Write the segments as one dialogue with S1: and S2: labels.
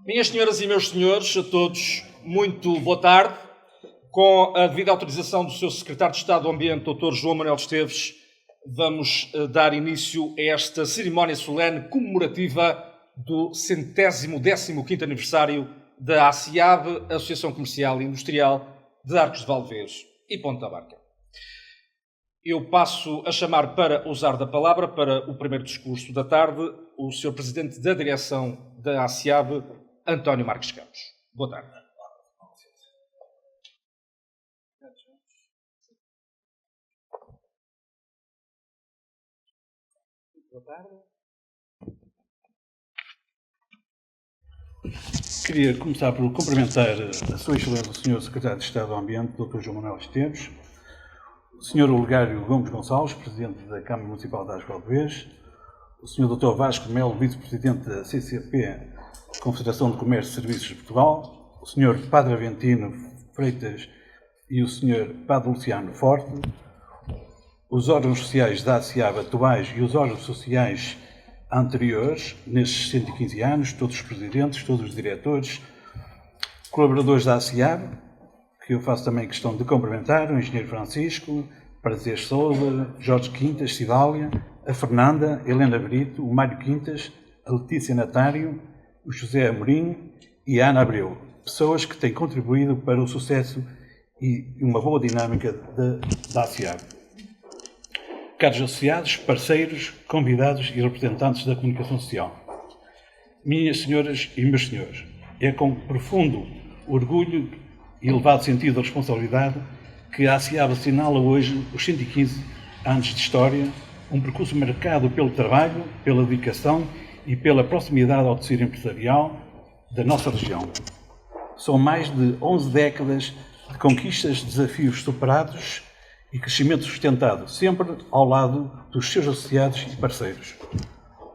S1: Minhas senhoras e meus senhores, a todos, muito boa tarde. Com a devida autorização do seu secretário de Estado do Ambiente, Dr. João Manuel Esteves, vamos dar início a esta cerimónia solene comemorativa do 115º aniversário da ACIAB, Associação Comercial e Industrial de Arcos de Valdevez e Ponta da Barca. Eu passo a chamar para usar da palavra para o primeiro discurso da tarde o Sr. Presidente da Direção da ACIAB, António Marques Campos. Boa tarde. Boa tarde.
S2: Queria começar por cumprimentar a Sua Excelência, o Sr. Secretário de Estado do Ambiente, Dr. João Manuel Esteves, o Sr. Olegário Gomes Gonçalves, Presidente da Câmara Municipal de Arcos de Valdevez, o Sr. Dr. Vasco Melo, Vice-Presidente da CCP, Confederação de Comércio e Serviços de Portugal, o Sr. Padre Aventino Freitas e o Sr. Padre Luciano Forte, os órgãos sociais da ACIAB atuais e os órgãos sociais anteriores, nestes 115 anos, todos os presidentes, todos os diretores, colaboradores da ACIAB, que eu faço também questão de cumprimentar, o Engenheiro Francisco, Prazeres Sousa, Jorge Quintas, Cidália, a Fernanda, Helena Brito, o Mário Quintas, a Letícia Natário, o José Amorim e a Ana Abreu, pessoas que têm contribuído para o sucesso e uma boa dinâmica da ACIAB. Caros associados, parceiros, convidados e representantes da comunicação social. Minhas senhoras e meus senhores, é com profundo orgulho e elevado sentido de responsabilidade que a ACIAB assinala hoje os 115 anos de história, um percurso marcado pelo trabalho, pela dedicação e pela proximidade ao tecido empresarial da nossa região. São mais de 11 décadas de conquistas, desafios superados e crescimento sustentado, sempre ao lado dos seus associados e parceiros.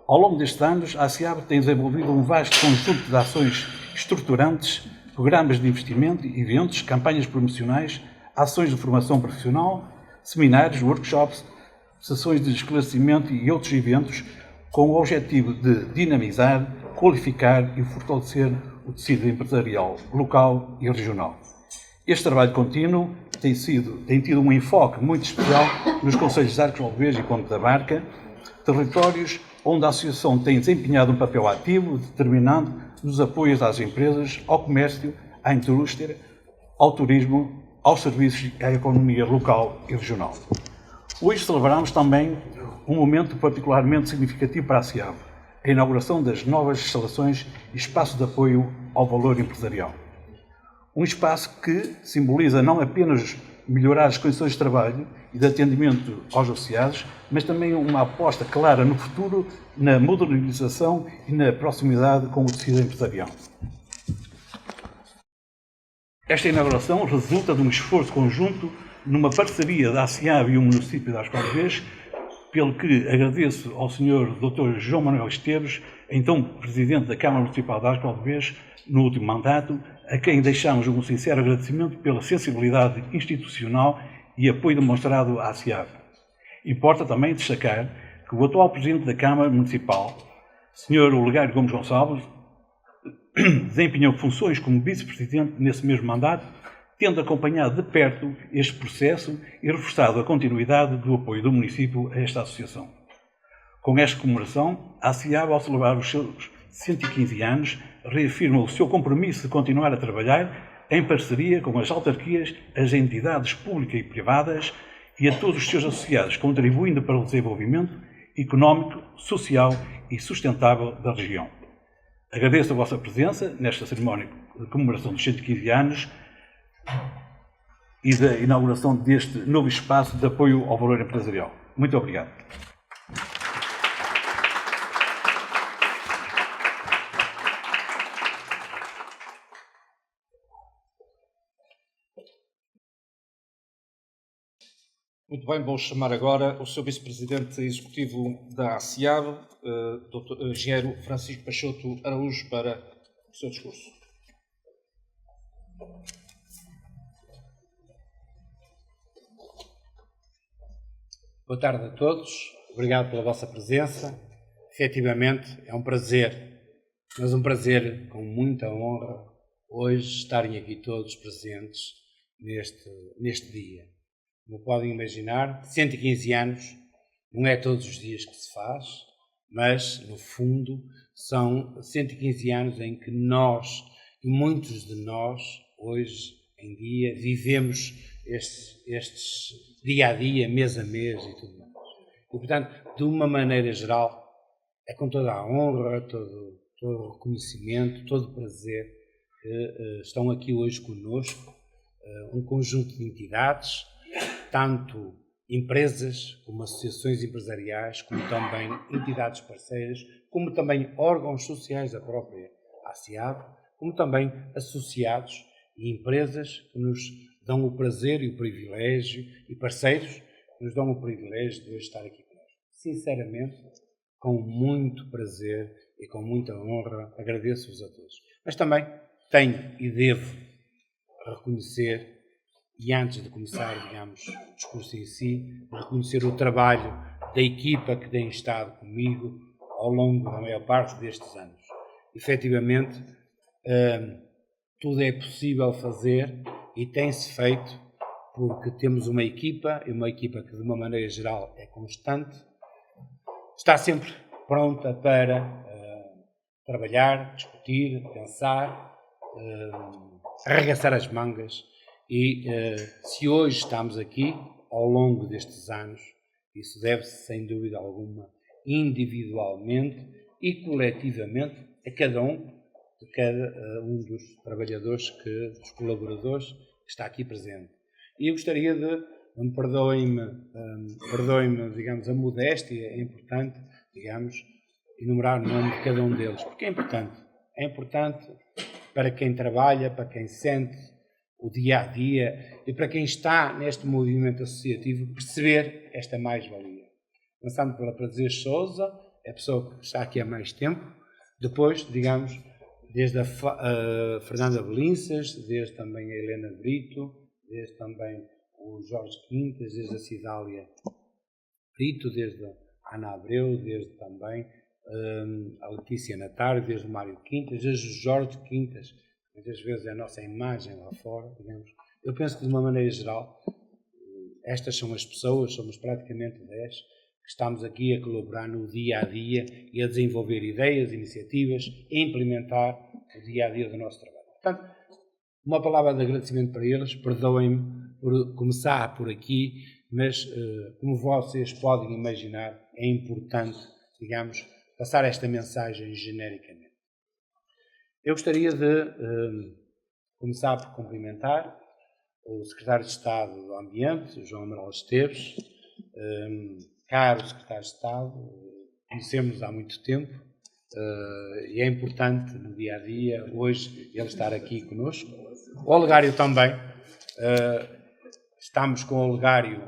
S2: Ao longo destes anos, a ACIAB tem desenvolvido um vasto conjunto de ações estruturantes, programas de investimento, eventos, campanhas promocionais, ações de formação profissional, seminários, workshops, sessões de esclarecimento e outros eventos com o objetivo de dinamizar, qualificar e fortalecer o tecido empresarial local e regional. Este trabalho contínuo tem tido um enfoque muito especial nos concelhos de Arcos de Valdevez e Ponta da Barca, territórios onde a Associação tem desempenhado um papel ativo, determinante nos apoios às empresas, ao comércio, à indústria, ao turismo, aos serviços e à economia local e regional. Hoje celebramos também um momento particularmente significativo para a ACIAB, a inauguração das novas instalações e espaço de apoio ao valor empresarial. Um espaço que simboliza não apenas melhorar as condições de trabalho e de atendimento aos associados, mas também uma aposta clara no futuro, na modernização e na proximidade com o tecido empresarial. Esta inauguração resulta de um esforço conjunto numa parceria da ACIAB e o município de Arcos de Valdevez, pelo que agradeço ao Sr. Dr. João Manuel Esteves, então Presidente da Câmara Municipal de Arcos de Valdevez, no último mandato, a quem deixamos um sincero agradecimento pela sensibilidade institucional e apoio demonstrado à ACIAB. Importa também destacar que o atual Presidente da Câmara Municipal, Sr. Olegário Gomes Gonçalves, desempenhou funções como Vice-Presidente nesse mesmo mandato, tendo acompanhado de perto este processo e reforçado a continuidade do apoio do município a esta associação. Com esta comemoração, a ACIAB, ao celebrar os seus 115 anos, reafirma o seu compromisso de continuar a trabalhar em parceria com as autarquias, as entidades públicas e privadas e a todos os seus associados, contribuindo para o desenvolvimento económico, social e sustentável da região. Agradeço a vossa presença nesta cerimónia de comemoração dos 115 anos e da inauguração deste novo espaço de apoio ao valor empresarial. Muito obrigado.
S1: Muito bem, vou chamar agora o Sr. Vice-Presidente Executivo da ACIAB, Dr. Engenheiro Francisco Peixoto Araújo, para o seu discurso.
S3: Boa tarde a todos, obrigado pela vossa presença. Efetivamente, é um prazer Mas um prazer, com muita honra, hoje estarem aqui todos presentes neste dia. Como podem imaginar, 115 anos não é todos os dias que se faz, mas, no fundo, são 115 anos em que nós, e muitos de nós, hoje em dia, vivemos estes dia a dia, mês a mês e tudo mais. E, portanto, de uma maneira geral, é com toda a honra, todo o reconhecimento, todo o prazer que estão aqui hoje conosco, um conjunto de entidades, tanto empresas como associações empresariais, como também entidades parceiras, como também órgãos sociais da própria ASEAB, como também associados e empresas que nos dão o prazer e o privilégio, e parceiros que nos dão o privilégio de hoje estar aqui connosco. Sinceramente, com muito prazer e com muita honra, agradeço-vos a todos. Mas também tenho e devo reconhecer, e antes de começar, digamos, o discurso em si, reconhecer o trabalho da equipa que tem estado comigo ao longo da maior parte destes anos. Efetivamente, tudo é possível fazer e tem-se feito porque temos uma equipa, e uma equipa que, de uma maneira geral, é constante, está sempre pronta para trabalhar, discutir, pensar, arregaçar as mangas. E se hoje estamos aqui, ao longo destes anos, isso deve-se, sem dúvida alguma, individualmente e coletivamente a cada um dos trabalhadores, dos colaboradores que está aqui presente. E eu gostaria de, perdoem-me, digamos, a modéstia, é importante, digamos, enumerar o nome de cada um deles, porque é importante. É importante para quem trabalha, para quem sente o dia-a-dia e para quem está neste movimento associativo perceber esta mais-valia. Começando pela Prazeres Sousa, é a pessoa que está aqui há mais tempo. Depois, digamos, desde a Fernanda Belinças, desde também a Helena Brito, desde também o Jorge Quintas, desde a Cidália Brito, desde a Ana Abreu, desde também a Letícia Natário, desde o Mário Quintas, desde o Jorge Quintas, muitas vezes é a nossa imagem lá fora, digamos. Eu penso que, de uma maneira geral, estas são as pessoas, somos praticamente 10, que estamos aqui a colaborar no dia-a-dia e a desenvolver ideias, iniciativas, a implementar o dia-a-dia do nosso trabalho. Portanto, uma palavra de agradecimento para eles, perdoem-me por começar por aqui, mas, como vocês podem imaginar, é importante, digamos, passar esta mensagem genericamente. Eu gostaria de começar por cumprimentar o Secretário de Estado do Ambiente, o João Amaral Esteves. Caro Secretário de Estado, conhecemos-nos há muito tempo e é importante no dia-a-dia, hoje, ele estar aqui conosco. O Olegário também. Estamos com o Olegário,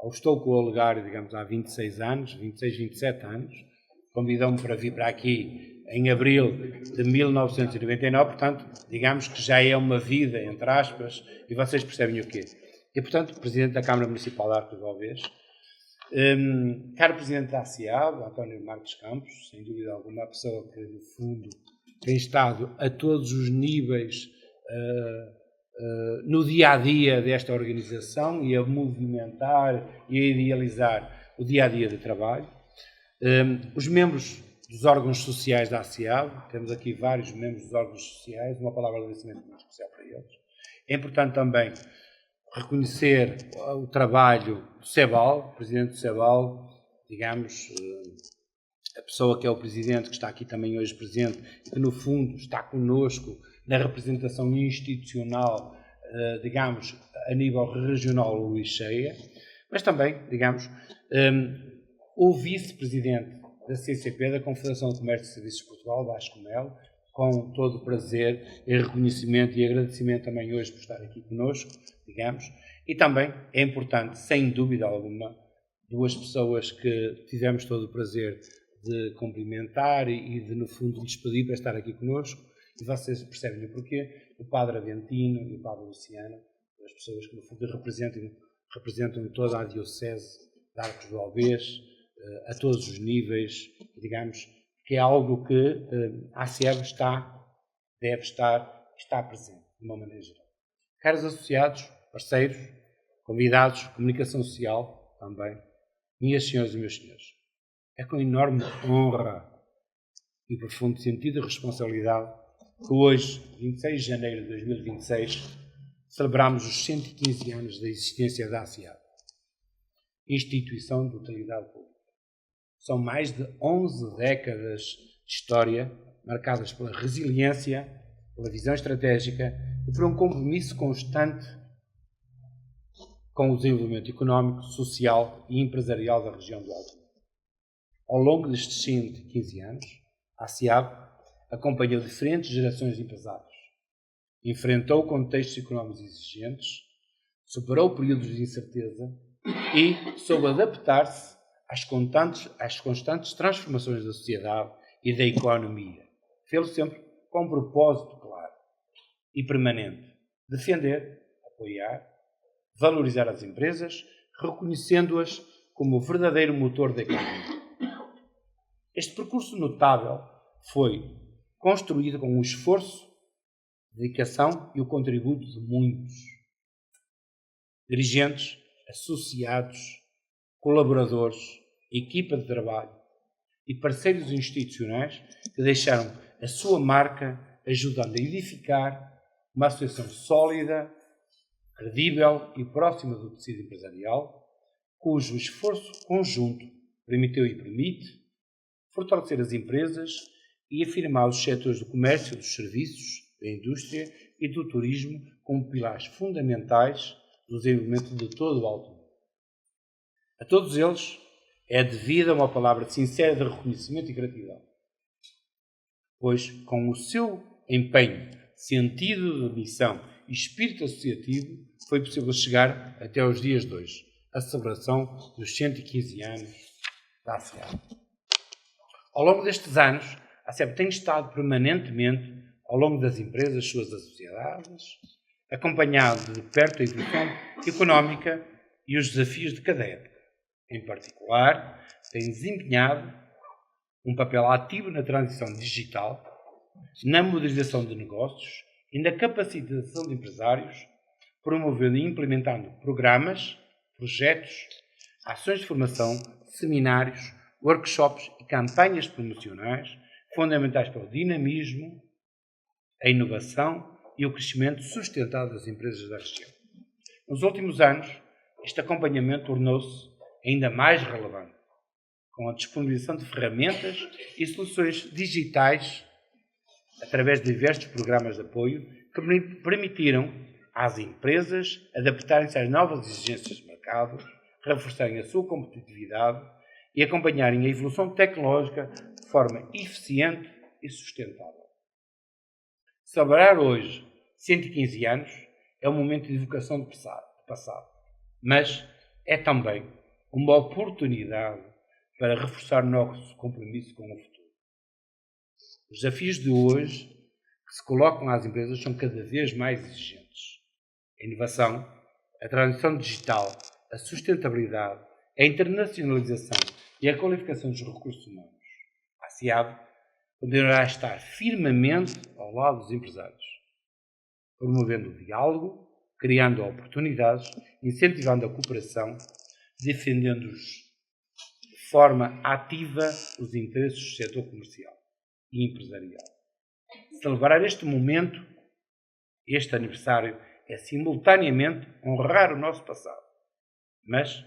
S3: ou estou com o Olegário, digamos, há 26 anos, 26, 27 anos. Convidou-me para vir para aqui em abril de 1999, portanto, digamos que já é uma vida, entre aspas, e vocês percebem o quê? E, portanto, Presidente da Câmara Municipal de Arcos de Valdez, caro Presidente da ASEAB, António Marcos Campos, sem dúvida alguma, a pessoa que, no fundo, tem estado a todos os níveis no dia-a-dia desta organização e a movimentar e a idealizar o dia-a-dia de trabalho. Os membros dos órgãos sociais da ASEAB, temos aqui vários membros dos órgãos sociais, uma palavra de agradecimento muito especial para eles. É importante também reconhecer o trabalho do CEBAL, o Presidente do CEBAL, digamos, a pessoa que é o Presidente, que está aqui também hoje presente, e que no fundo está connosco na representação institucional, digamos, a nível regional Luís Cheia, mas também, digamos, o Vice-Presidente da CCP, da Confederação de Comércio e Serviços de Portugal, Vasco Melo, com todo o prazer e reconhecimento e agradecimento também hoje por estar aqui connosco, digamos, e também é importante, sem dúvida alguma, duas pessoas que tivemos todo o prazer de cumprimentar e de, no fundo, lhes pedir para estar aqui connosco, e vocês percebem o porquê, o Padre Aventino e o Padre Luciano, as pessoas que, no fundo, representam toda a Diocese de Arcos de Valdez, a todos os níveis, digamos, que é algo que a ACEB deve estar presente, de uma maneira geral. Caros associados, parceiros, convidados, comunicação social também, minhas senhoras e meus senhores, é com enorme honra e profundo sentido de responsabilidade que hoje, 26 de janeiro de 2026, celebramos os 115 anos da existência da ACEAB, instituição de utilidade pública. São mais de 11 décadas de história marcadas pela resiliência, pela visão estratégica e por um compromisso constante com o desenvolvimento económico, social e empresarial da região do Alto Minho. Ao longo destes 115 anos, a ACEAB acompanhou diferentes gerações de empresários, enfrentou contextos económicos exigentes, superou períodos de incerteza e soube adaptar-se às constantes transformações da sociedade e da economia. Fê-lo sempre com um propósito claro e permanente: defender, apoiar, valorizar as empresas, reconhecendo-as como o verdadeiro motor da economia. Este percurso notável foi construído com o esforço, dedicação e o contributo de muitos dirigentes, associados, colaboradores, equipa de trabalho e parceiros institucionais que deixaram a sua marca, ajudando a edificar uma associação sólida, credível e próxima do tecido empresarial, cujo esforço conjunto permitiu e permite fortalecer as empresas e afirmar os setores do comércio, dos serviços, da indústria e do turismo como pilares fundamentais do desenvolvimento de todo o Alto Minho. A todos eles é devida uma palavra sincera de reconhecimento e gratidão, pois com o seu empenho, sentido de missão e espírito associativo foi possível chegar até os dias de hoje, a celebração dos 115 anos da ACEAB. Ao longo destes anos, a ACEAB tem estado permanentemente ao longo das empresas, suas associadas, acompanhado de perto a evolução económica e os desafios de cada época. Em particular, tem desempenhado um papel ativo na transição digital, na modernização de negócios e na capacitação de empresários, promovendo e implementando programas, projetos, ações de formação, seminários, workshops e campanhas promocionais fundamentais para o dinamismo, a inovação e o crescimento sustentado das empresas da região. Nos últimos anos, este acompanhamento tornou-se ainda mais relevante, com a disponibilização de ferramentas e soluções digitais através de diversos programas de apoio que permitiram às empresas adaptarem-se às novas exigências de mercado, reforçarem a sua competitividade e acompanharem a evolução tecnológica de forma eficiente e sustentável. Celebrar hoje 115 anos é um momento de evocação do passado, mas é também uma oportunidade para reforçar o nosso compromisso com o futuro. Os desafios de hoje que se colocam às empresas são cada vez mais exigentes. A inovação, a transição digital, a sustentabilidade, a internacionalização e a qualificação dos recursos humanos. A ACEAB continuará a estar firmemente ao lado dos empresários, promovendo o diálogo, criando oportunidades, incentivando a cooperação, defendendo-os de forma ativa os interesses do setor comercial e empresarial. Celebrar este momento, este aniversário, é simultaneamente honrar o nosso passado, mas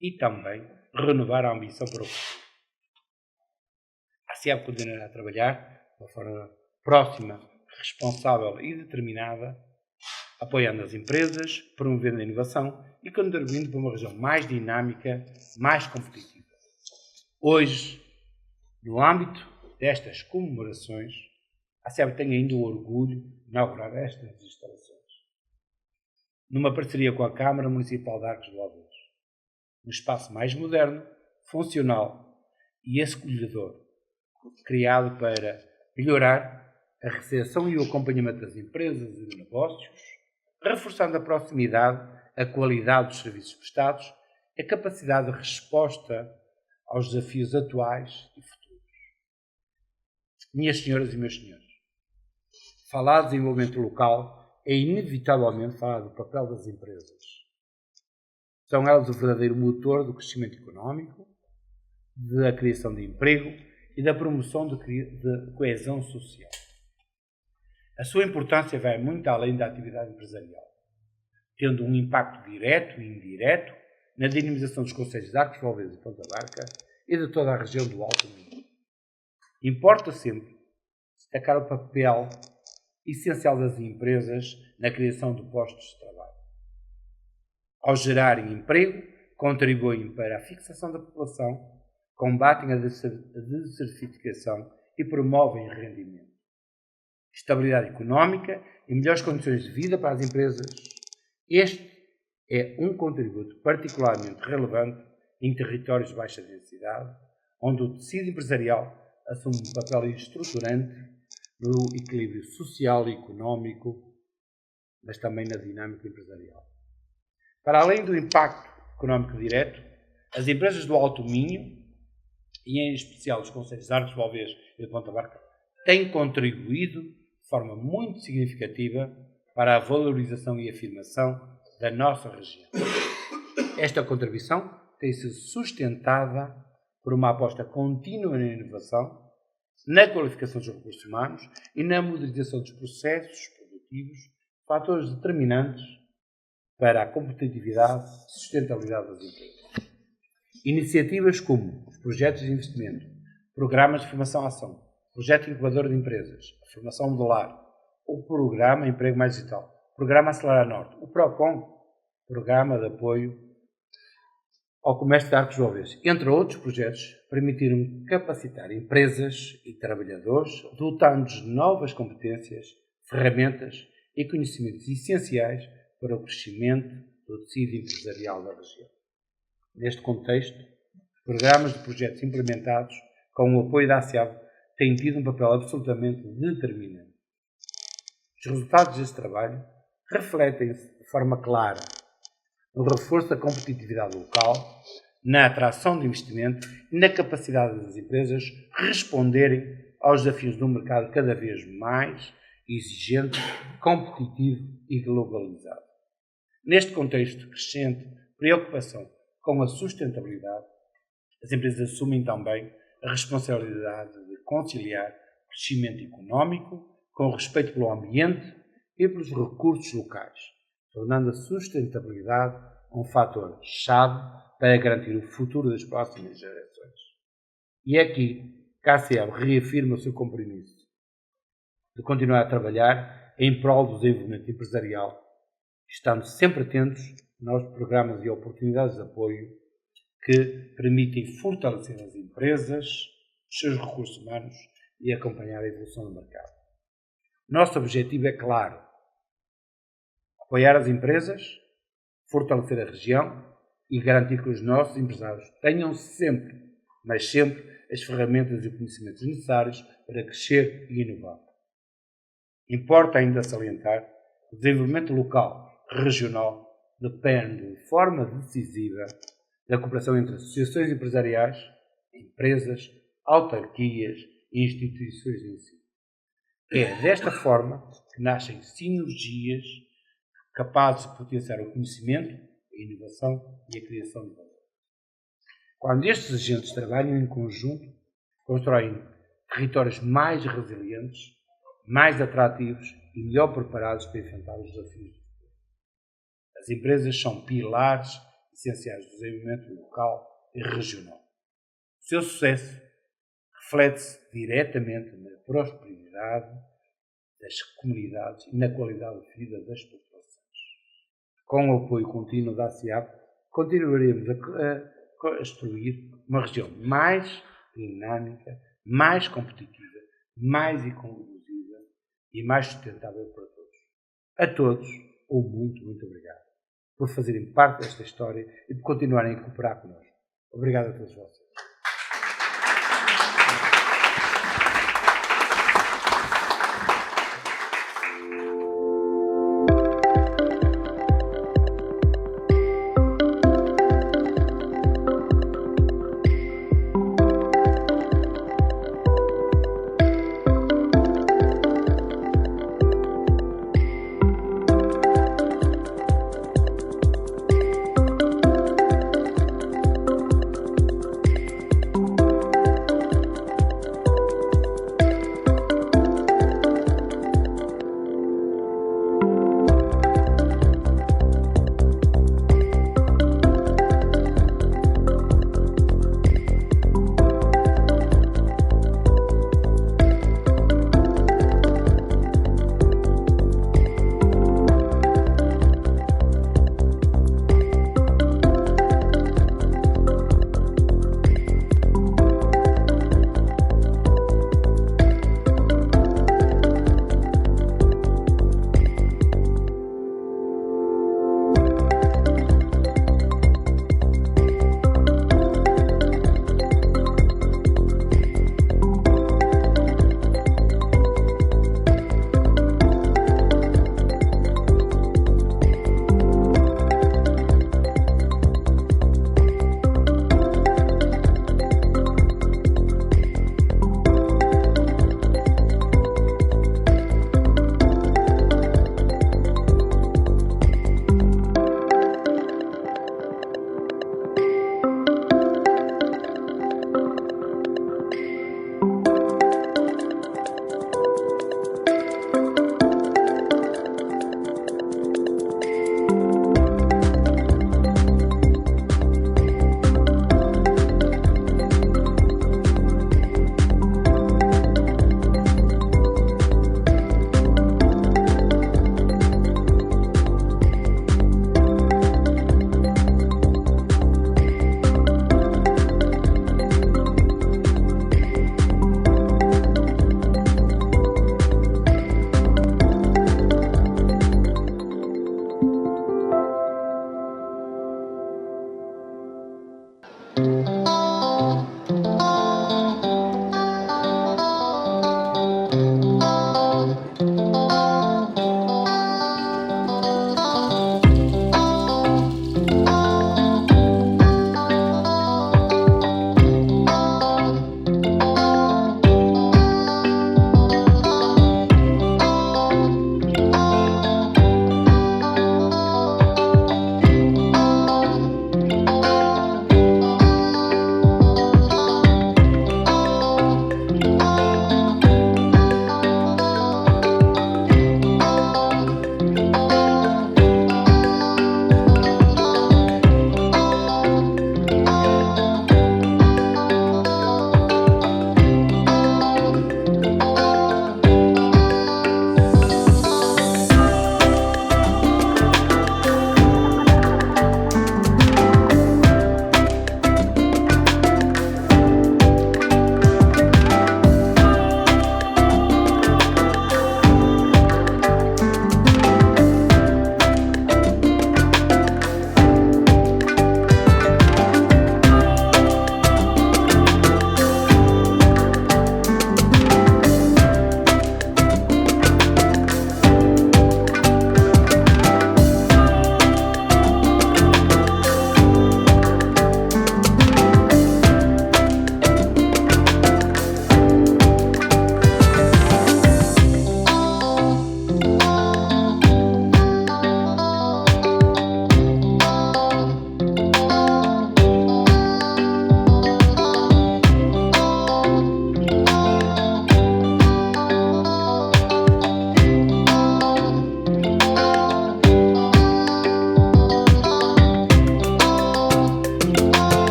S3: e também renovar a ambição para o futuro. A ACEAB continuará a trabalhar de uma forma próxima, responsável e determinada, apoiando as empresas, promovendo a inovação e contribuindo para uma região mais dinâmica, mais competitiva. Hoje, no âmbito destas comemorações, a ACEAB tem ainda o orgulho de inaugurar estas instalações, numa parceria com a Câmara Municipal de Arcos de Oeiras, um espaço mais moderno, funcional e acolhedor, criado para melhorar a recepção e o acompanhamento das empresas e de negócios, reforçando a proximidade, a qualidade dos serviços prestados e a capacidade de resposta aos desafios atuais e futuros. Minhas senhoras e meus senhores, falar de desenvolvimento local é inevitavelmente falar do papel das empresas. São elas o verdadeiro motor do crescimento económico, da criação de emprego e da promoção de coesão social. A sua importância vai muito além da atividade empresarial, tendo um impacto direto e indireto na dinamização dos concelhos de Arcos, Valdez e Ponta Barca e de toda a região do Alto Minho. Importa sempre destacar o papel essencial das empresas na criação de postos de trabalho. Ao gerarem emprego, contribuem para a fixação da população, combatem a desertificação e promovem rendimento, estabilidade económica e melhores condições de vida para as empresas. Este é um contributo particularmente relevante em territórios de baixa densidade, onde o tecido empresarial assume um papel estruturante no equilíbrio social e económico, mas também na dinâmica empresarial. Para além do impacto económico direto, as empresas do Alto Minho, e em especial os concelhos de Arcos, Valdez e de Ponta Barca, têm contribuído de forma muito significativa para a valorização e afirmação da nossa região. Esta contribuição tem sido sustentada por uma aposta contínua na inovação, na qualificação dos recursos humanos e na modernização dos processos produtivos, fatores determinantes para a competitividade e sustentabilidade das empresas. Iniciativas como os projetos de investimento, programas de formação-ação, projeto incubador de empresas, a formação modular, o programa Emprego Mais Digital, o programa Acelerar Norte, o PROCON, programa de apoio ao comércio de Arcos Valdez, entre outros projetos, permitiram capacitar empresas e trabalhadores, dotando-os de novas competências, ferramentas e conhecimentos essenciais para o crescimento do tecido empresarial da região. Neste contexto, programas de projetos implementados com o apoio da ASEAB têm tido um papel absolutamente determinante. Os resultados deste trabalho refletem-se de forma clara no reforço da competitividade local, na atração de investimento e na capacidade das empresas responderem aos desafios de um mercado cada vez mais exigente, competitivo e globalizado. Neste contexto de crescente preocupação com a sustentabilidade, as empresas assumem também a responsabilidade de conciliar o crescimento económico com o respeito pelo ambiente e pelos recursos locais, tornando a sustentabilidade um fator chave para garantir o futuro das próximas gerações. E é aqui que a ASEAB reafirma o seu compromisso de continuar a trabalhar em prol do desenvolvimento empresarial, estando sempre atentos aos programas e oportunidades de apoio que permitem fortalecer as empresas, os seus recursos humanos e acompanhar a evolução do mercado. Nosso objetivo é claro: apoiar as empresas, fortalecer a região e garantir que os nossos empresários tenham sempre, mas sempre, as ferramentas e os conhecimentos necessários para crescer e inovar. Importa ainda salientar que o desenvolvimento local, regional, depende de forma decisiva da cooperação entre associações empresariais, empresas, autarquias e instituições de ensino. É desta forma que nascem sinergias capazes de potenciar o conhecimento, a inovação e a criação de valor. Quando estes agentes trabalham em conjunto, constroem territórios mais resilientes, mais atrativos e melhor preparados para enfrentar os desafios do futuro. As empresas são pilares essenciais do desenvolvimento local e regional. O seu sucesso reflete-se diretamente na prosperidade das comunidades e na qualidade de vida das populações. Com o apoio contínuo da ASEAB, continuaremos a construir uma região mais dinâmica, mais competitiva, mais inclusiva e mais sustentável para todos. A todos, muito obrigado por fazerem parte desta história e por continuarem a cooperar connosco. Obrigado a todos vocês.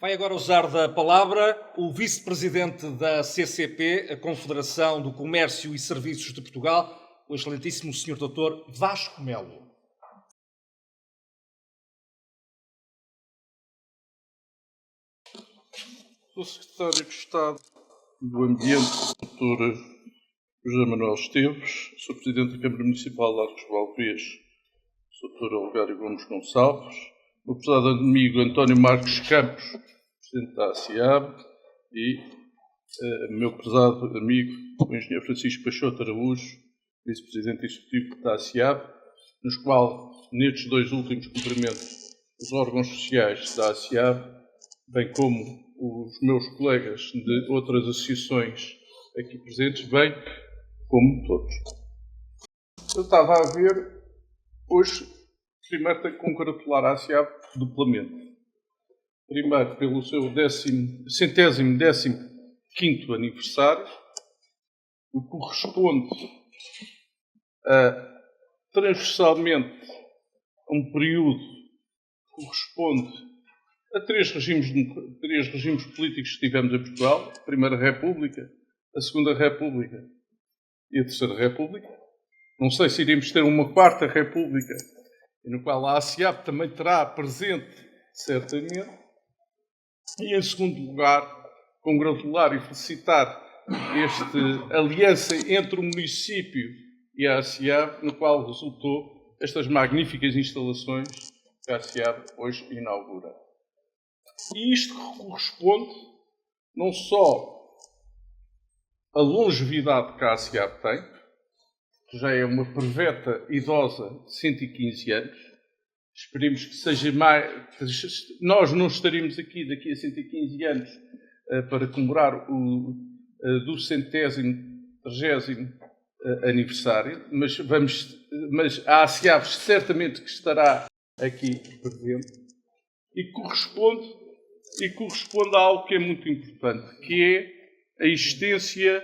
S1: Vai agora usar da palavra o vice-presidente da CCP, a Confederação do Comércio e Serviços de Portugal, o excelentíssimo Sr. Dr. Vasco Melo.
S4: Sou Secretário de Estado do Ambiente, Dr. José Manuel Esteves, sou Presidente da Câmara Municipal de Arcos de Valdevez, sou Dr. Olegário Gomes Gonçalves, meu prezado amigo António Marques Campos, Presidente da ACIAB, e meu prezado amigo, o Engenheiro Francisco Peixoto Araújo, Vice-Presidente Executivo da ACIAB, nos quais, nestes dois últimos, cumprimento os órgãos sociais da ACIAB, bem como os meus colegas de outras associações aqui presentes, bem como todos. Eu estava a ver, hoje, primeiro tenho que congratular a ACIAB duplamente. Primeiro, pelo seu 115º aniversário, o que corresponde transversalmente a um período que corresponde a três regimes políticos que tivemos em Portugal: a Primeira República, a Segunda República e a Terceira República. Não sei se iremos ter uma Quarta República, no qual a ACIAB também terá presente, certamente. E, em segundo lugar, congratular e felicitar esta aliança entre o município e a ACIAB, no qual resultou estas magníficas instalações que a ACIAB hoje inaugura. E isto corresponde não só à longevidade que a ACIAB tem, que já é uma perveta idosa de 115 anos. Esperemos que seja mais. Nós não estaremos aqui daqui a 115 anos para comemorar o 230º aniversário, mas a ACIAB certamente que estará aqui presente, e corresponde a algo que é muito importante, que é a existência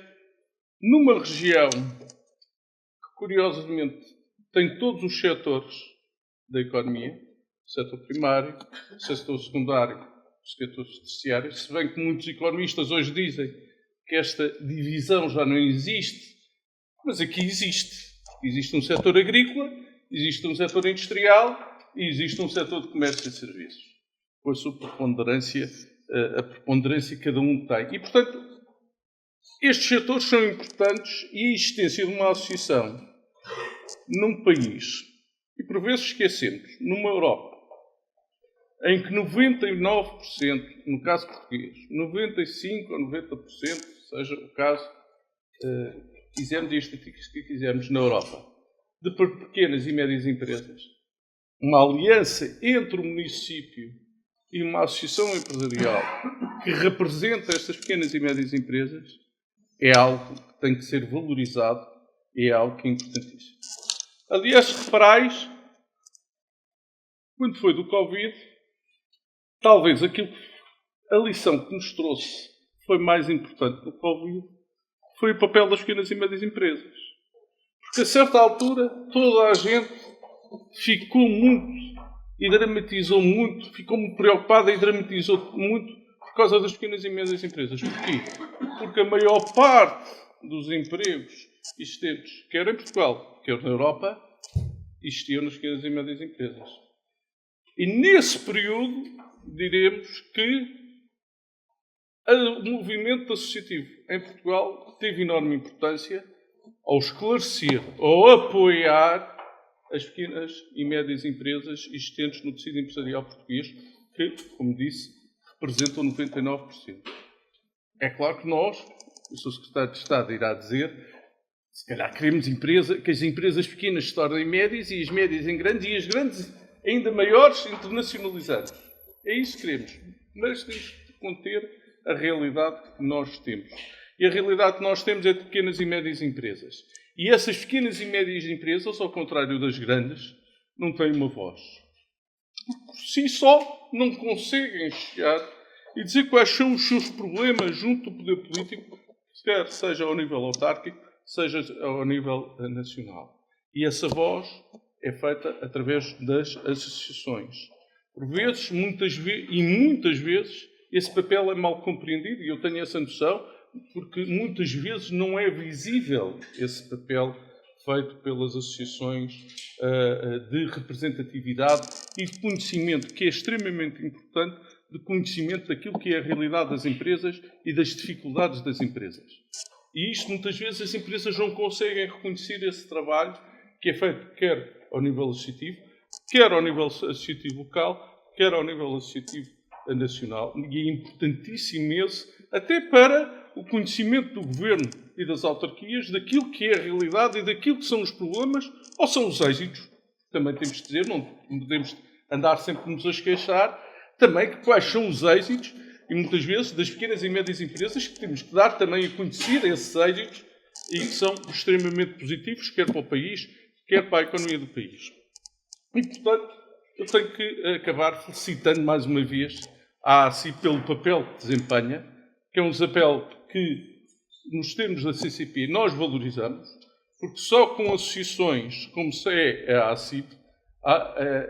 S4: numa região que, curiosamente, tem todos os setores da economia: setor primário, setor secundário, setor terciário, se bem que muitos economistas hoje dizem que esta divisão já não existe, mas aqui existe. Existe um setor agrícola, existe um setor industrial e existe um setor de comércio e serviços, com a sua preponderância, a preponderância que cada um tem. E, portanto, estes setores são importantes, e a existência de uma associação num país, e por vezes esquecemos, numa Europa, em que 99%, no caso português, 95% ou 90%, seja o caso, quisermos e estatísticas que quisermos na Europa, de pequenas e médias empresas, uma aliança entre o município e uma associação empresarial que representa estas pequenas e médias empresas, é algo que tem que ser valorizado e é algo que é importantíssimo. Aliás, reparais, quando foi do Covid, talvez a lição que nos trouxe foi mais importante do Covid, foi o papel das pequenas e médias empresas. Porque a certa altura toda a gente ficou muito e dramatizou muito, ficou muito preocupada e dramatizou muito por causa das pequenas e médias empresas. Porquê? Porque a maior parte dos empregos existentes, quer em Portugal, quer na Europa, existiam nas pequenas e médias empresas. E nesse período, diremos que o movimento associativo em Portugal teve enorme importância ao esclarecer, ao apoiar as pequenas e médias empresas existentes no tecido empresarial português, que, como disse, representam 99%. É claro que nós, o Sr. Secretário de Estado irá dizer, se calhar queremos que as empresas pequenas se tornem médias e as médias em grandes e as grandes ainda maiores, internacionalizando. É isso que queremos. Mas temos que conter a realidade que nós temos. E a realidade que nós temos é de pequenas e médias empresas. E essas pequenas e médias empresas, ao contrário das grandes, não têm uma voz. Por si só não conseguem chegar e dizer quais são os seus problemas junto do poder político, quer seja ao nível autárquico, seja ao nível nacional. E essa voz é feita através das associações. Por vezes, muitas vezes, esse papel é mal compreendido e eu tenho essa noção porque muitas vezes não é visível esse papel feito pelas associações de representatividade e de conhecimento, que é extremamente importante, de conhecimento daquilo que é a realidade das empresas e das dificuldades das empresas. E isto, muitas vezes, as empresas não conseguem reconhecer esse trabalho que é feito quer ao nível associativo, quer ao nível associativo local, quer ao nível associativo nacional. E é importantíssimo esse, até para o conhecimento do governo e das autarquias daquilo que é a realidade e daquilo que são os problemas ou são os êxitos. Também temos de dizer, não podemos andar sempre nos a queixar, também que quais são os êxitos e muitas vezes das pequenas e médias empresas que temos que dar também a conhecer esses êxitos e que são extremamente positivos, quer para o país, quer para a economia do país. E, portanto, eu tenho que acabar felicitando mais uma vez a ACIP pelo papel que desempenha, que é um papel que, nos termos da CCP, nós valorizamos, porque só com associações como é a ACIP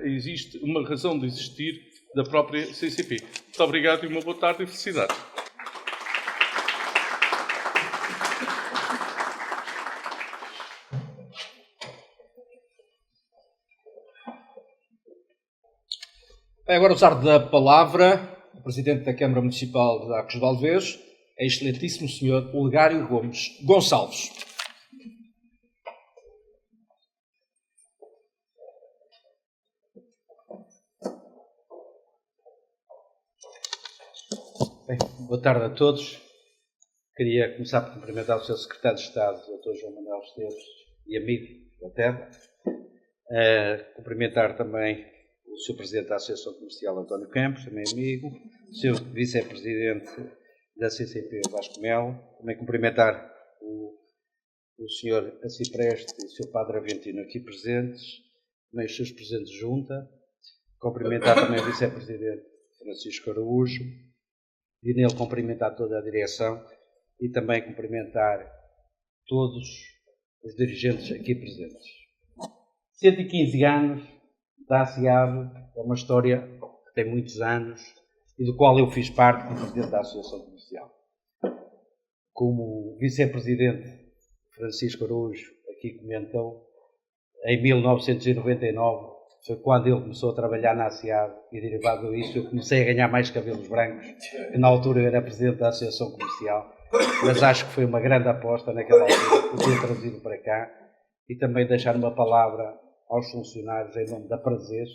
S4: existe uma razão de existir da própria CCP. Muito obrigado e uma boa tarde e felicidades.
S1: Vai agora usar da palavra o Presidente da Câmara Municipal de Arcos de Valdevez, a excelentíssimo Sr. Olegário Gomes Gonçalves.
S3: Bem, boa tarde a todos. Queria começar por cumprimentar o Sr. Secretário de Estado, Dr. João Manuel Esteves, e amigo da terra. Cumprimentar também o Sr. Presidente da Associação Comercial, António Campos, também amigo, o Sr. Vice-Presidente da CCP, Vasco Melo, também cumprimentar o Sr. Acipreste e o Sr. Padre Aventino aqui presentes, também os seus Presidentes de Junta, cumprimentar também o Vice-Presidente Francisco Araújo, e nele cumprimentar toda a direção e também cumprimentar todos os dirigentes aqui presentes. 115 anos da ASIAB é uma história que tem muitos anos e do qual eu fiz parte como Presidente da Associação Comercial. Como Vice-Presidente Francisco Araújo aqui comentou, em 1999 foi quando ele começou a trabalhar na ASIAB e derivado disso eu comecei a ganhar mais cabelos brancos, que na altura eu era Presidente da Associação Comercial, mas acho que foi uma grande aposta naquela altura o ter trazido para cá e também deixar uma palavra aos funcionários em nome da Prazeres,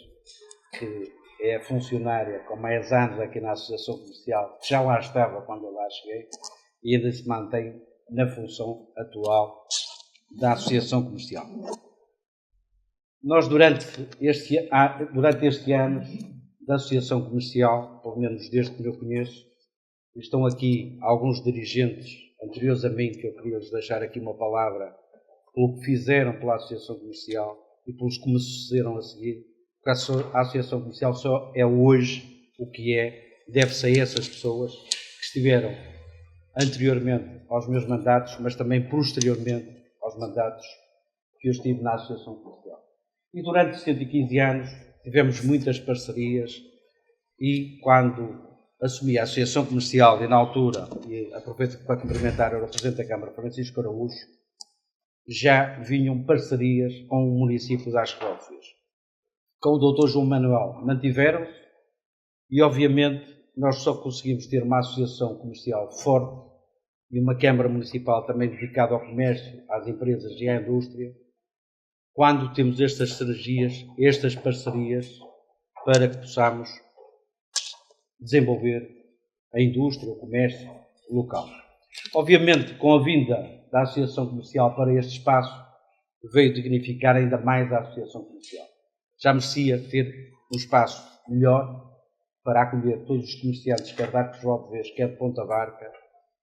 S3: que é a funcionária com mais anos aqui na Associação Comercial, que já lá estava quando eu lá cheguei e ainda se mantém na função atual da Associação Comercial. Nós, durante este ano da Associação Comercial, pelo menos desde que eu conheço, estão aqui alguns dirigentes anteriores a mim, que eu queria lhes deixar aqui uma palavra pelo que fizeram pela Associação Comercial e pelos que me sucederam a seguir, porque a Associação Comercial só é hoje o que é, deve-se a essas pessoas que estiveram anteriormente aos meus mandatos, mas também posteriormente aos mandatos que eu estive na Associação Comercial. E durante 115 anos tivemos muitas parcerias e quando assumi a Associação Comercial e na altura, e aproveito para cumprimentar o Presidente da Câmara, Francisco Araújo, já vinham parcerias com o município de Arcos de Valdevez. Com o Dr. João Manuel mantiveram-se e obviamente nós só conseguimos ter uma associação comercial forte e uma Câmara Municipal também dedicada ao comércio, às empresas e à indústria, quando temos estas sinergias, estas parcerias, para que possamos desenvolver a indústria, o comércio local. Obviamente, com a vinda da Associação Comercial para este espaço, veio dignificar ainda mais a Associação Comercial. Já merecia ter um espaço melhor para acolher todos os comerciantes, quer de Arcos de Valdevez, quer de Ponta Barca,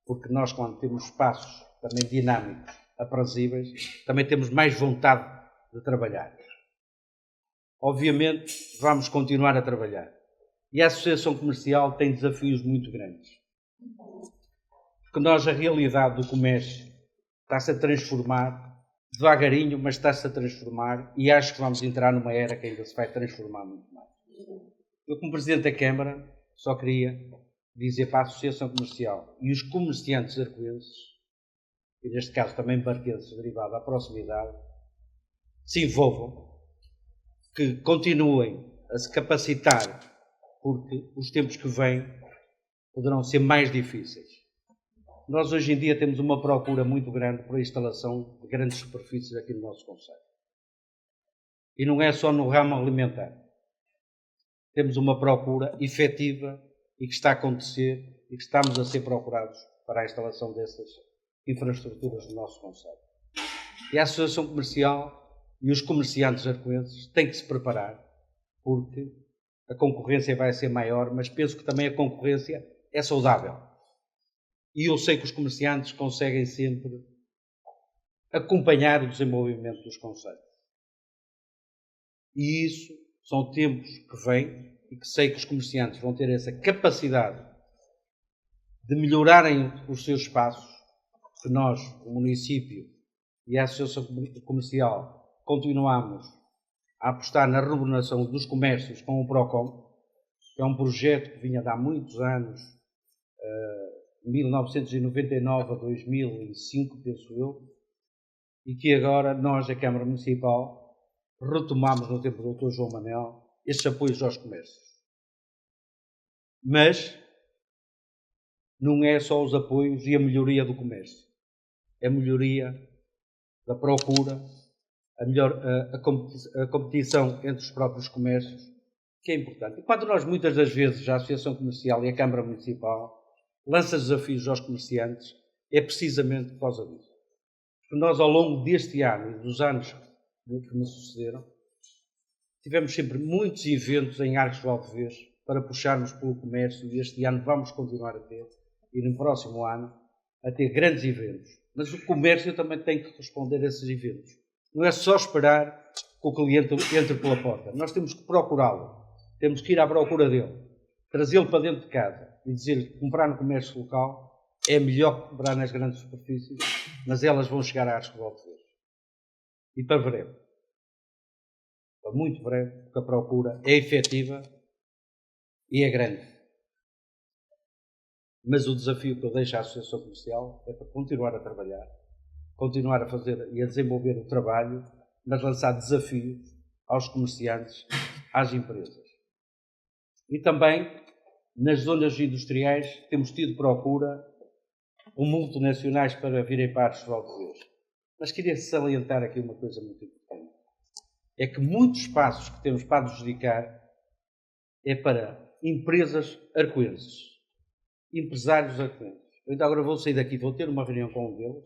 S3: porque nós, quando temos espaços também dinâmicos, aprazíveis, também temos mais vontade de trabalhar. Obviamente, vamos continuar a trabalhar. E a Associação Comercial tem desafios muito grandes. Porque nós, a realidade do comércio está-se a transformar, devagarinho, mas está-se a transformar, e acho que vamos entrar numa era que ainda se vai transformar muito mais. Eu, como Presidente da Câmara, só queria dizer para a Associação Comercial e os comerciantes arcoenses, e neste caso também barquenses, derivado à proximidade, se envolvam, que continuem a se capacitar, porque os tempos que vêm poderão ser mais difíceis. Nós hoje em dia temos uma procura muito grande por a instalação de grandes superfícies aqui no nosso concelho. E não é só no ramo alimentar. Temos uma procura efetiva e que está a acontecer e que estamos a ser procurados para a instalação dessas infraestruturas no nosso concelho. E a Associação Comercial e os comerciantes arcoenses têm que se preparar, porque a concorrência vai ser maior, mas penso que também a concorrência é saudável. E eu sei que os comerciantes conseguem sempre acompanhar o desenvolvimento dos concelhos. E isso são tempos que vêm e que sei que os comerciantes vão ter essa capacidade de melhorarem os seus espaços, que nós, o município e a Associação Comercial, continuamos a apostar na remuneração dos comércios com o PROCOM, que é um projeto que vinha de há muitos anos, 1999 a 2005, penso eu, e que agora nós, a Câmara Municipal, retomamos no tempo do Dr. João Manel estes apoios aos comércios. Mas não é só os apoios e a melhoria do comércio. É a melhoria da procura, a competição entre os próprios comércios, que é importante. E quando nós, muitas das vezes, a Associação Comercial e a Câmara Municipal lança desafios aos comerciantes, é precisamente por causa disso. Porque nós, ao longo deste ano e dos anos que me sucederam, tivemos sempre muitos eventos em Arcos de Valdevez para puxarmos pelo comércio, e este ano vamos continuar a ter, e no próximo ano, a ter grandes eventos. Mas o comércio também tem que responder a esses eventos. Não é só esperar que o cliente entre pela porta. Nós temos que procurá-lo. Temos que ir à procura dele. Trazê-lo para dentro de casa e dizer-lhe que comprar no comércio local é melhor que comprar nas grandes superfícies, mas elas vão chegar a Arcos de Valdevez. E para breve. Para muito breve, porque a procura é efetiva e é grande. Mas o desafio que eu deixo à Associação Comercial é para continuar a trabalhar, continuar a fazer e a desenvolver o trabalho, mas lançar desafios aos comerciantes, às empresas. E também, nas zonas industriais, temos tido procura por multinacionais para virem para Arcos de Valdevez. Mas queria salientar aqui uma coisa muito importante. É que muitos espaços que temos para nos dedicar é para empresas arcoenses, empresários arcoenses. Eu ainda agora vou sair daqui, vou ter uma reunião com um deles,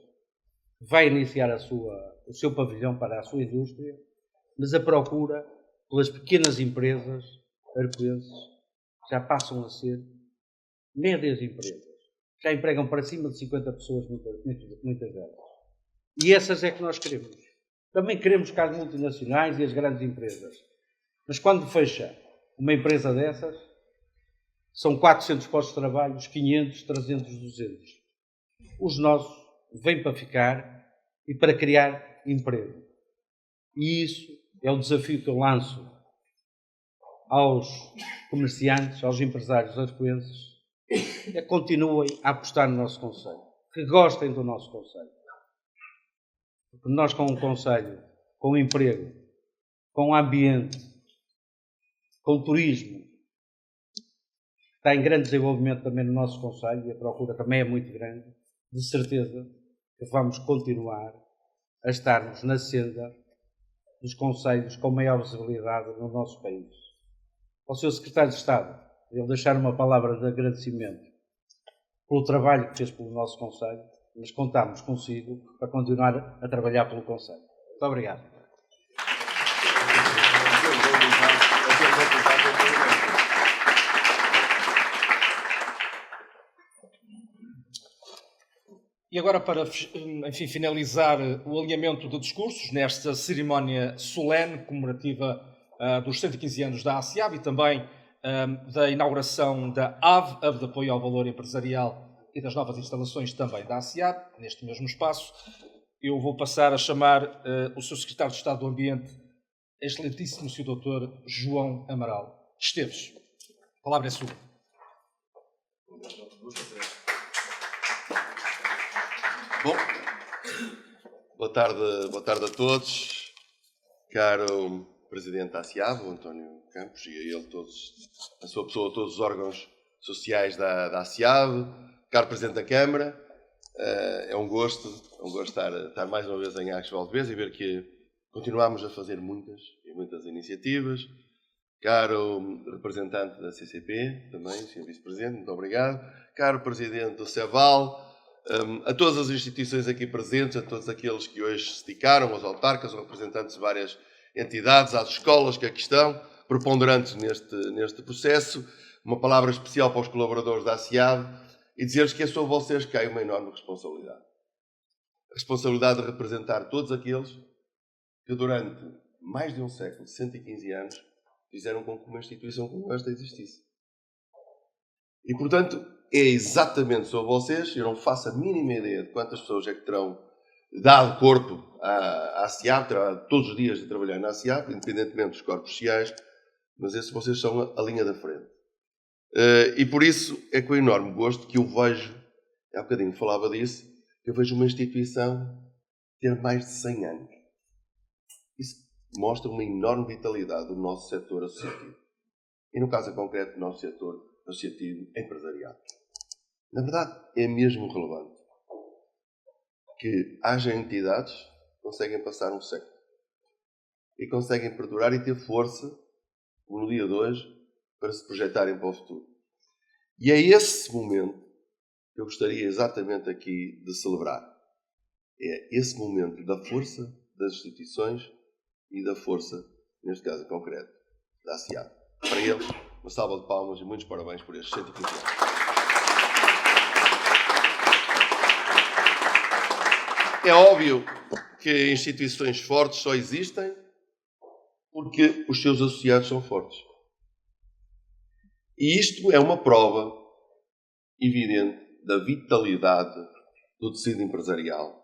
S3: vai iniciar o seu pavilhão para a sua indústria, mas a procura pelas pequenas empresas arcoenses já passam a ser médias empresas. Já empregam para cima de 50 pessoas, muitas delas. E essas é que nós queremos. Também queremos que as multinacionais e as grandes empresas. Mas quando fecha uma empresa dessas, são 400 postos de trabalho, 500, 300, 200. Os nossos vêm para ficar e para criar emprego. E isso é o desafio que eu lanço aos comerciantes, aos empresários arcoenses, é que continuem a apostar no nosso concelho, que gostem do nosso concelho. Porque nós, com um concelho, com emprego, com ambiente, com turismo, está em grande desenvolvimento também no nosso concelho, e a procura também é muito grande, de certeza que vamos continuar a estarmos na senda dos concelhos com maior visibilidade no nosso país. Ao Sr. Secretário de Estado, ele deixar uma palavra de agradecimento pelo trabalho que fez pelo nosso concelho, mas contamos consigo para continuar a trabalhar pelo concelho. Muito obrigado.
S1: E agora, para, enfim, finalizar o alinhamento de discursos nesta cerimónia solene comemorativa dos 115 anos da ASIAB e também da inauguração da Hub de Apoio ao Valor Empresarial e das novas instalações também da ASIAB, neste mesmo espaço, eu vou passar a chamar o Sr. Secretário de Estado do Ambiente, excelentíssimo Sr. Dr. João Amaral Esteves. A palavra é sua.
S5: Bom, boa tarde a todos. Caro Presidente da ASIAB, o António Campos, e a ele a sua pessoa, todos os órgãos sociais da ASIAB. Caro Presidente da Câmara, é um gosto estar mais uma vez em Arcos de Valdevez e ver que continuamos a fazer muitas iniciativas. Caro representante da CCP, também, Sr. Vice-Presidente, muito obrigado. Caro Presidente do CEVAL, a todas as instituições aqui presentes, a todos aqueles que hoje se dedicaram, aos autarcas, aos representantes de várias entidades, às escolas que aqui estão, preponderantes neste processo, uma palavra especial para os colaboradores da ASIAB e dizer-lhes que é sobre vocês que cai uma enorme responsabilidade. A responsabilidade de representar todos aqueles que durante mais de um século, 115 anos, fizeram com que uma instituição como esta existisse. E, portanto, é exatamente sobre vocês, eu não faço a mínima ideia de quantas pessoas é que terão dado corpo à ASIAB, terão todos os dias de trabalhar na ASIAB, independentemente dos corpos sociais, mas esses vocês são a linha da frente. E por isso é com enorme gosto que eu vejo, há bocadinho falava disso, que eu vejo uma instituição ter mais de 100 anos. Isso mostra uma enorme vitalidade do nosso setor associativo. E no caso concreto do nosso setor associativo empresarial. Na verdade, é mesmo relevante que haja entidades que conseguem passar um século e conseguem perdurar e ter força, como no dia de hoje, para se projetarem para o futuro. E é esse momento que eu gostaria exatamente aqui de celebrar. É esse momento da força das instituições e da força, neste caso concreto, da ASIAB. Para eles, uma salva de palmas e muitos parabéns por estes 115 anos. É óbvio que instituições fortes só existem porque os seus associados são fortes. E isto é uma prova evidente da vitalidade do tecido empresarial.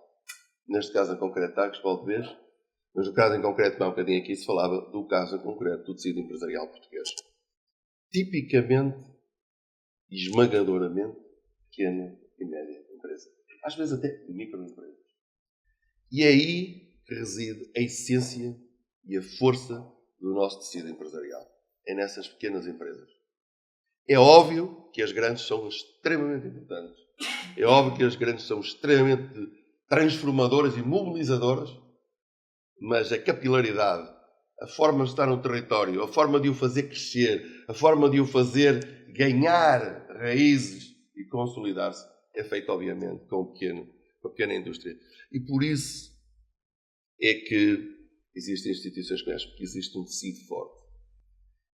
S5: Neste caso em concreto, Arcos de Valdevez, mas no caso em concreto, há um bocadinho aqui se falava do caso em concreto do tecido empresarial português. Tipicamente e esmagadoramente pequena e média empresa. Às vezes até microempresa. E é aí que reside a essência e a força do nosso tecido empresarial. É nessas pequenas empresas. É óbvio que as grandes são extremamente importantes. É óbvio que as grandes são extremamente transformadoras e mobilizadoras, mas a capilaridade, a forma de estar no território, a forma de o fazer crescer, a forma de o fazer ganhar raízes e consolidar-se, é feita, obviamente, com a pequena indústria. E por isso é que existem instituições como esta, porque existe um tecido forte.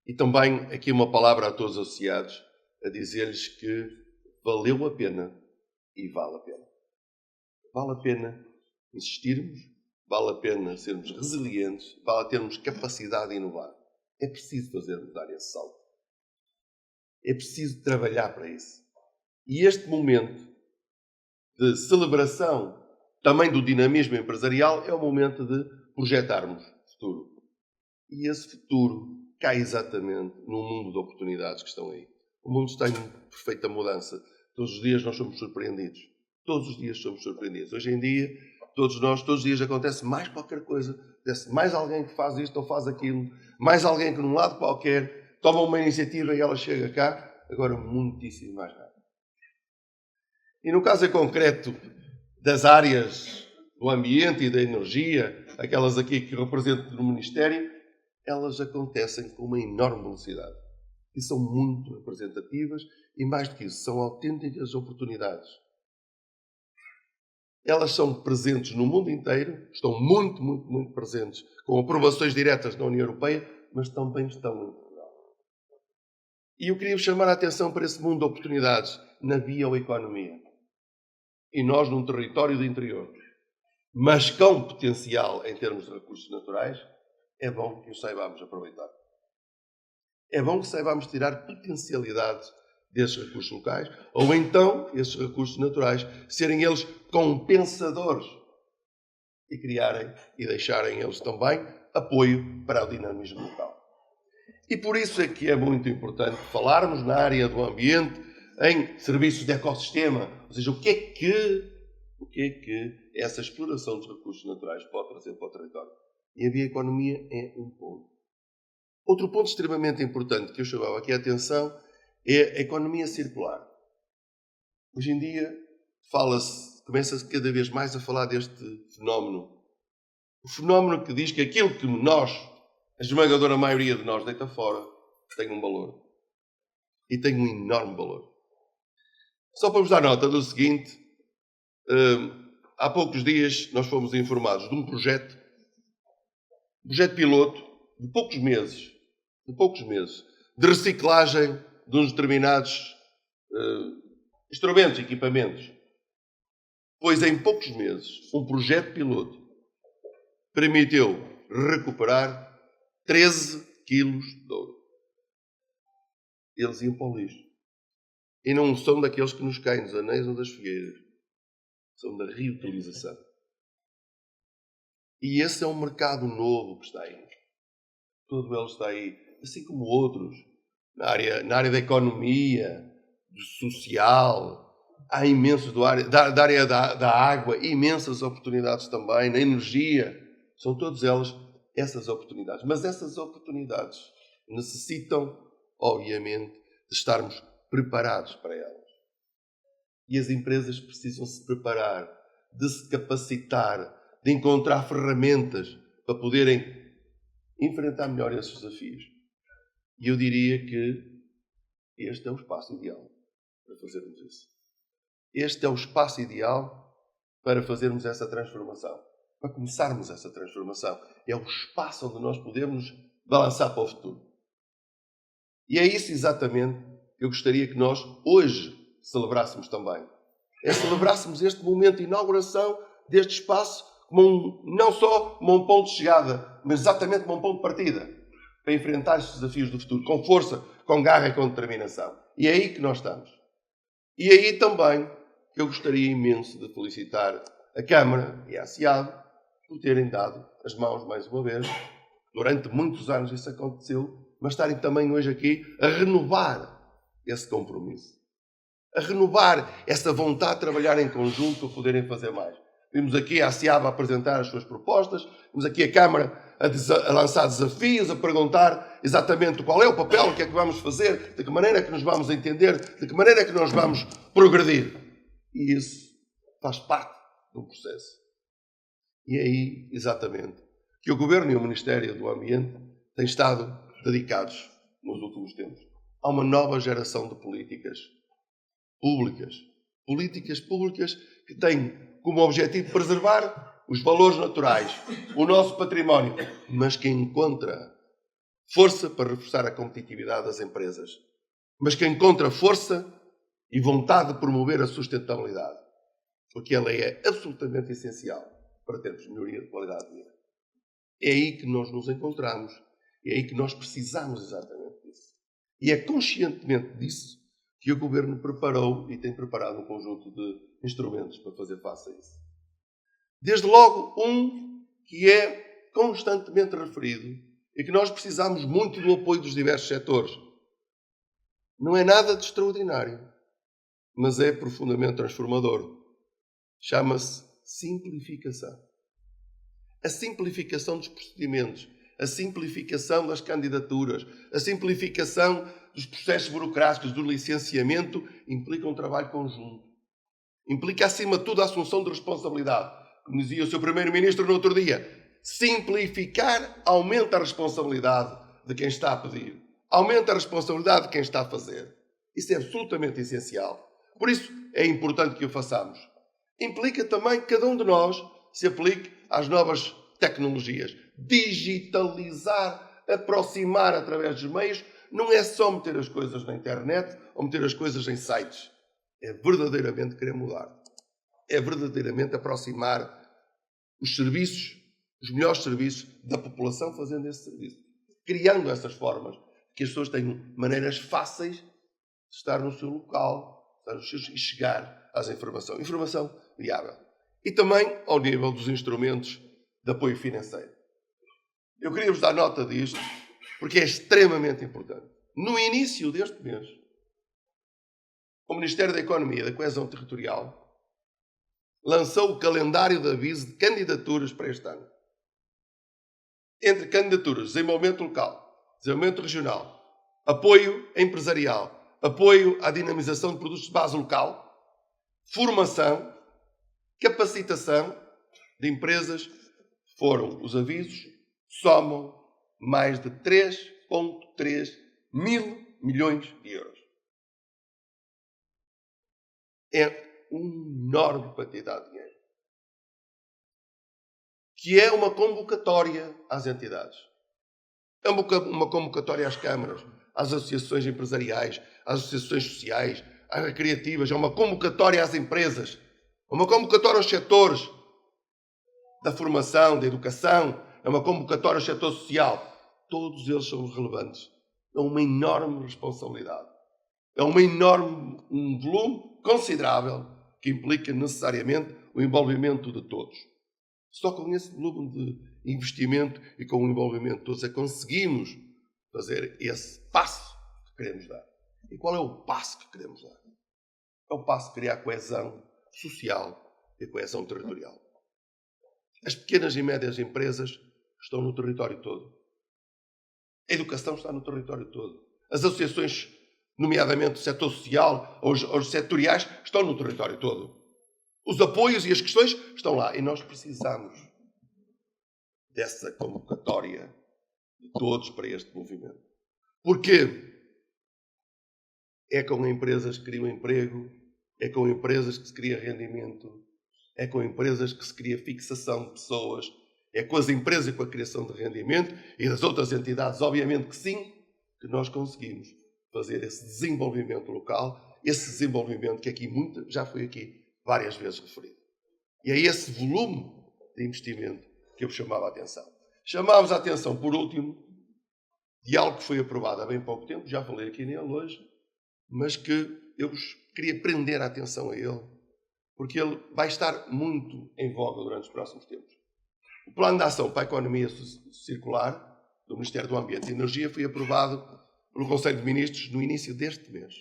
S5: E também aqui uma palavra a todos os associados, a dizer-lhes que valeu a pena e vale a pena. Vale a pena insistirmos, vale a pena sermos resilientes, vale a termos capacidade de inovar. É preciso dar esse salto. É preciso trabalhar para isso. E este momento de celebração também do dinamismo empresarial é o momento de projetarmos futuro. E esse futuro cai exatamente no mundo de oportunidades que estão aí. O mundo está em perfeita mudança. Todos os dias nós somos surpreendidos. Todos os dias somos surpreendidos. Hoje em dia, todos os dias acontece mais qualquer coisa. Acontece mais alguém que faz isto ou faz aquilo. Mais alguém que num lado qualquer toma uma iniciativa e ela chega cá. Agora muitíssimo mais rápido. E no caso em concreto das áreas do ambiente e da energia, aquelas aqui que representam no Ministério, elas acontecem com uma enorme velocidade. E são muito representativas e, mais do que isso, são autênticas oportunidades. Elas são presentes no mundo inteiro, estão muito presentes, com aprovações diretas da União Europeia, mas também estão em Portugal. E eu queria chamar a atenção para esse mundo de oportunidades na bioeconomia. E nós num território do interior, mas com potencial em termos de recursos naturais, é bom que os saibamos aproveitar. É bom que saibamos tirar potencialidades desses recursos locais, ou então esses recursos naturais serem eles compensadores e criarem e deixarem eles também apoio para o dinamismo local. E por isso é que é muito importante falarmos na área do ambiente, em serviços de ecossistema. Ou seja, o que é que essa exploração dos recursos naturais pode trazer para o território. E a bioeconomia é um ponto. Outro ponto extremamente importante que eu chamava aqui a atenção é a economia circular. Hoje em dia começa-se cada vez mais a falar deste fenómeno. O fenómeno que diz que aquilo que nós, a esmagadora maioria de nós, deita fora, tem um valor. E tem um enorme valor. Só para vos dar nota do seguinte, há poucos dias nós fomos informados de um projeto piloto de poucos meses, de reciclagem de uns determinados instrumentos, equipamentos. Pois em poucos meses, um projeto piloto permitiu recuperar 13 quilos de ouro. Eles iam para o lixo. E não são daqueles que nos caem nos anéis ou das fogueiras. São da reutilização. E esse é um mercado novo que está aí. Todo ele está aí. Assim como outros. Na área da economia, do social. Há imensos da área da água. Imensas oportunidades também. Na energia. São todas elas essas oportunidades. Mas essas oportunidades necessitam, obviamente, de estarmos preparados para elas. E as empresas precisam se preparar, de se capacitar, de encontrar ferramentas para poderem enfrentar melhor esses desafios. E eu diria que este é o espaço ideal para fazermos isso. Este é o espaço ideal para fazermos essa transformação, para começarmos essa transformação. É o espaço onde nós podemos balançar para o futuro. E é isso exatamente que eu gostaria que nós, hoje, celebrássemos também. É celebrássemos este momento de inauguração deste espaço não só como um ponto de chegada, mas exatamente como um ponto de partida para enfrentar estes desafios do futuro, com força, com garra e com determinação. E é aí que nós estamos. E aí também que eu gostaria imenso de felicitar a Câmara e a SIAD por terem dado as mãos mais uma vez. Durante muitos anos isso aconteceu, mas estarem também hoje aqui a renovar esse compromisso. A renovar essa vontade de trabalhar em conjunto para poderem fazer mais. Vimos aqui a SIAB a apresentar as suas propostas, vimos aqui a Câmara a lançar desafios, a perguntar exatamente qual é o papel, o que é que vamos fazer, de que maneira é que nos vamos entender, de que maneira é que nós vamos progredir. E isso faz parte do processo. E é aí, exatamente, que o Governo e o Ministério do Ambiente têm estado dedicados nos últimos tempos a uma nova geração de políticas públicas que têm como objetivo preservar os valores naturais, o nosso património, mas que encontra força para reforçar a competitividade das empresas, mas que encontra força e vontade de promover a sustentabilidade, porque ela é absolutamente essencial para termos melhoria de qualidade de vida. É aí que nós nos encontramos, é aí que nós precisamos exatamente disso. E é conscientemente disso que o Governo preparou e tem preparado um conjunto de instrumentos para fazer face a isso. Desde logo, um que é constantemente referido e que nós precisamos muito do apoio dos diversos setores. Não é nada de extraordinário, mas é profundamente transformador. Chama-se simplificação. A simplificação dos procedimentos, a simplificação das candidaturas, a simplificação dos processos burocráticos, do licenciamento, implica um trabalho conjunto. Implica, acima de tudo, a assunção de responsabilidade. Como dizia o Sr. Primeiro-Ministro no outro dia, simplificar aumenta a responsabilidade de quem está a pedir. Aumenta a responsabilidade de quem está a fazer. Isso é absolutamente essencial. Por isso, é importante que o façamos. Implica também que cada um de nós se aplique às novas tecnologias. Digitalizar, aproximar através dos meios, não é só meter as coisas na internet ou meter as coisas em sites. É verdadeiramente querer mudar. É verdadeiramente aproximar os serviços, os melhores serviços da população fazendo esse serviço. Criando essas formas que as pessoas tenham maneiras fáceis de estar no seu local e chegar às informações. Informação viável. E também ao nível dos instrumentos de apoio financeiro. Eu queria vos dar nota disto, porque é extremamente importante. No início deste mês, o Ministério da Economia e da Coesão Territorial lançou o calendário de aviso de candidaturas para este ano. Entre candidaturas, desenvolvimento local, desenvolvimento regional, apoio empresarial, apoio à dinamização de produtos de base local, formação, capacitação de empresas, foram os avisos, somam mais de 3,3 mil milhões de euros. É uma enorme quantidade de dinheiro. Que é uma convocatória às entidades. É uma convocatória às câmaras, às associações empresariais, às associações sociais, às recreativas. É uma convocatória às empresas. É uma convocatória aos setores da formação, da educação. É uma convocatória ao setor social. Todos eles são relevantes. É uma enorme responsabilidade. É um volume considerável que implica necessariamente o envolvimento de todos. Só com esse volume de investimento e com o envolvimento de todos é que conseguimos fazer esse passo que queremos dar. E qual é o passo que queremos dar? É o passo de criar coesão social e coesão territorial. As pequenas e médias empresas estão no território todo. A educação está no território todo. As associações, nomeadamente o setor social ou os setoriais, estão no território todo. Os apoios e as questões estão lá. E nós precisamos dessa convocatória de todos para este movimento. Porque é com empresas que criam emprego, é com empresas que se cria rendimento, é com empresas que se cria fixação de pessoas, é com as empresas e com a criação de rendimento e das outras entidades, obviamente que sim, que nós conseguimos fazer esse desenvolvimento local, esse desenvolvimento que aqui já foi aqui várias vezes referido. E é esse volume de investimento que eu chamava a atenção. Chamámos a atenção, por último, de algo que foi aprovado há bem pouco tempo, já falei aqui nele hoje, mas que eu queria prender a atenção a ele, porque ele vai estar muito em voga durante os próximos tempos. O Plano de Ação para a Economia Circular do Ministério do Ambiente e Energia foi aprovado pelo Conselho de Ministros no início deste mês.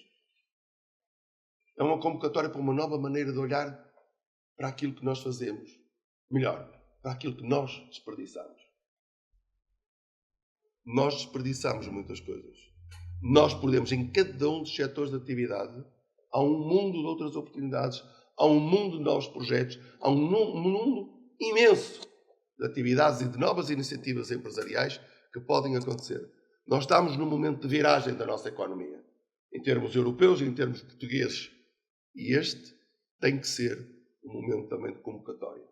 S5: É uma convocatória para uma nova maneira de olhar para aquilo que nós fazemos. Melhor, para aquilo que nós desperdiçamos. Nós desperdiçamos muitas coisas. Nós podemos, em cada um dos setores de atividade, há um mundo de outras oportunidades, há um mundo de novos projetos, há um mundo imenso de atividades e de novas iniciativas empresariais que podem acontecer. Nós estamos num momento de viragem da nossa economia, em termos europeus e em termos portugueses. E este tem que ser um momento também de convocatória.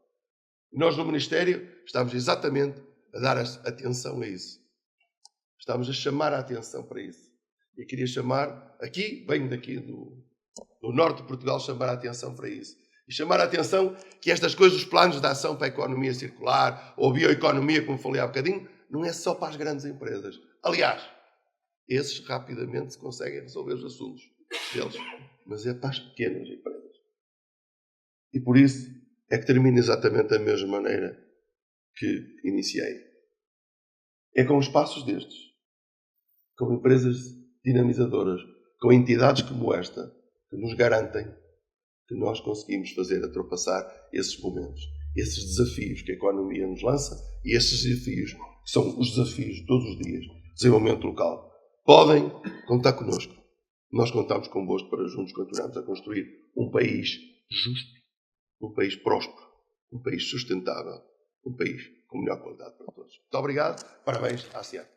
S5: E nós no Ministério estamos exatamente a dar atenção a isso. Estamos a chamar a atenção para isso. E queria chamar, venho daqui do norte de Portugal, chamar a atenção para isso. E chamar a atenção que estas coisas, os planos de ação para a economia circular, ou bioeconomia, como falei há bocadinho, não é só para as grandes empresas. Aliás, esses rapidamente se conseguem resolver os assuntos deles. Mas é para as pequenas empresas. E por isso é que termino exatamente da mesma maneira que iniciei. É com espaços destes, com empresas dinamizadoras, com entidades como esta, que nos garantem que nós conseguimos fazer ultrapassar esses momentos, esses desafios que a economia nos lança e esses desafios que são os desafios de todos os dias. Desenvolvimento local. Podem contar connosco. Nós contamos convosco para juntos continuarmos a construir um país justo, um país próspero, um país sustentável, um país com melhor qualidade para todos. Muito obrigado. Parabéns à CIAT.